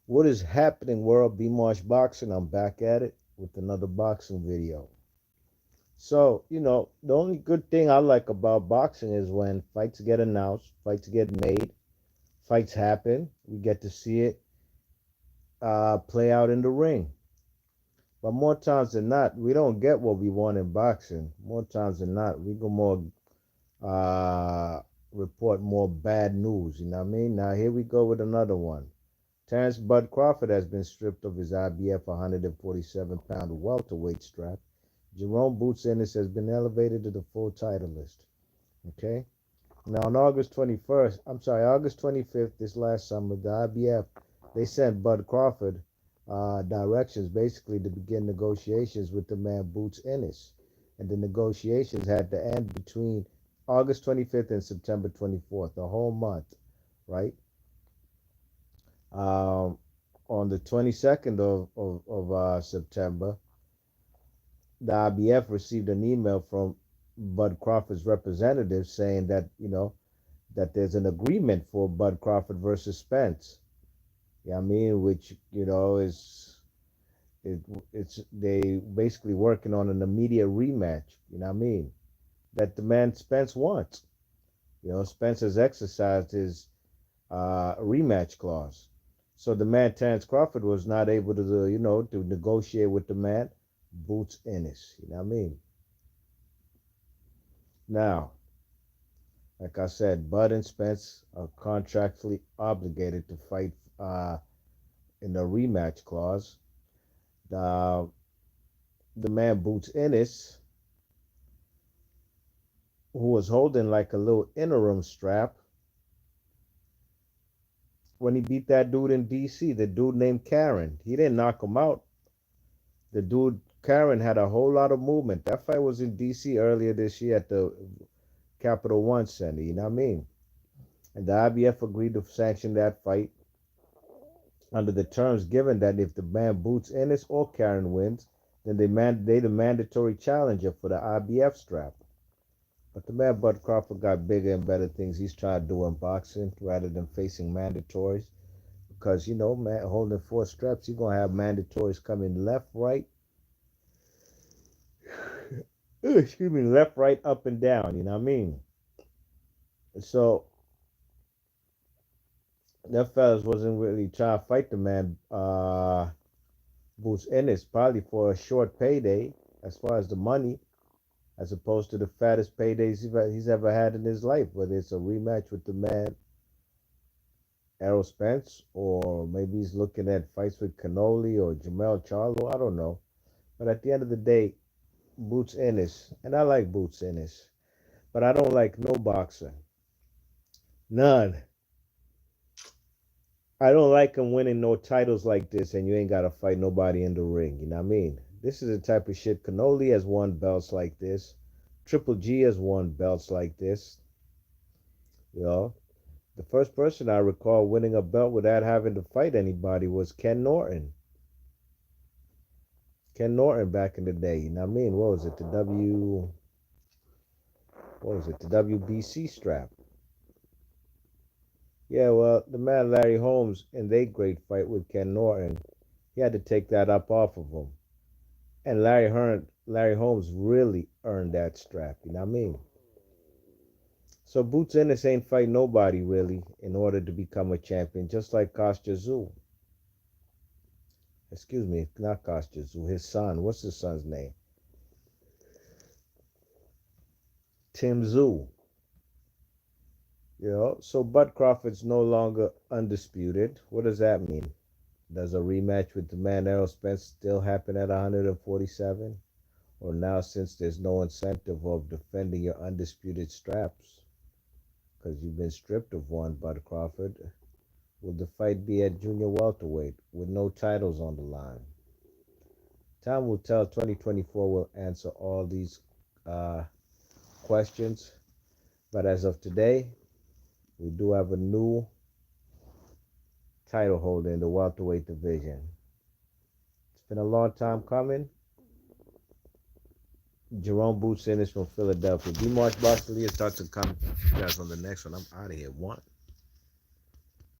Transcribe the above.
What is happening, world? B Marsh Boxing. I'm back at it with another boxing video. So, the only good thing I like about boxing is when fights get announced, fights get made, fights happen. We get to see it play out in the ring. But more times than not, we don't get what we want in boxing. More times than not, we go more uh, report more bad news. You know what I mean? Now here we go with another one. Terrence Bud Crawford has been stripped of his IBF 147-pound welterweight strap. Jerome Boots Ennis has been elevated to the full title list. Okay? Now on August 25th, this last summer, the IBF, they sent Bud Crawford directions basically to begin negotiations with the man Boots Ennis. And the negotiations had to end between August 25th and September 24th, a whole month, right? Um, on the 22nd of September, the IBF received an email from Bud Crawford's representative saying that, that there's an agreement for Bud Crawford versus Spence. Yeah, I mean, which, it, it's they basically working on an immediate rematch, you know what I mean? That the man Spence wants. Spence has exercised his rematch clause. So the man Terrence Crawford was not able to, to negotiate with the man Boots Ennis. You know what I mean? Now, like I said, Bud and Spence are contractually obligated to fight in the rematch clause. The the man Boots Ennis, who was holding like a little interim strap, when he beat that dude in DC, the dude named Karen, he didn't knock him out. The dude Karen had a whole lot of movement. That fight was in DC earlier this year at the Capital One Center, you know what I mean? And the IBF agreed to sanction that fight under the terms given that if the man Boots Ennis or Karen wins, then they the mandatory challenger for the IBF strap. But the man Bud Crawford got bigger and better things he's trying to do in boxing rather than facing mandatories. Because, man, holding four straps, you're going to have mandatories coming left, right, excuse me, left, right, up, and down. You know what I mean? So that fellas wasn't really trying to fight the man Boots Ennis, probably for a short payday as far as the money, as opposed to the fattest paydays he's ever had in his life, whether it's a rematch with the man Errol Spence, or maybe he's looking at fights with Canoli or Jamel Charlo. I don't know. But at the end of the day, Boots Ennis, and I like Boots Ennis, but I don't like no boxer. None. I don't like him winning no titles like this, and you ain't got to fight nobody in the ring. You know what I mean? This is the type of shit. Canoli has won belts like this. Triple G has won belts like this. You know, the first person I recall winning a belt without having to fight anybody was Ken Norton. Ken Norton back in the day. You know what I mean? What was it? The WBC strap. Yeah, well, the man Larry Holmes in their great fight with Ken Norton, he had to take that up off of him. And Larry Holmes really earned that strap, you know what I mean? So Boots Ennis ain't fight nobody really in order to become a champion, just like Kostya Tszyu. Excuse me, not Kostya Tszyu, his son. What's his son's name? Tim Tszyu. So Bud Crawford's no longer undisputed. What does that mean? Does a rematch with the man Errol Spence still happen at 147? Or now, since there's no incentive of defending your undisputed straps, because you've been stripped of one, Bud Crawford, will the fight be at junior welterweight with no titles on the line? Time will tell. 2024 will answer all these questions. But as of today, we do have a new title holder in the welterweight division. It's been a long time coming. Jerome Boots Ennis from Philadelphia. B March Barcelona starts to come. You guys on the next one. I'm out of here. One.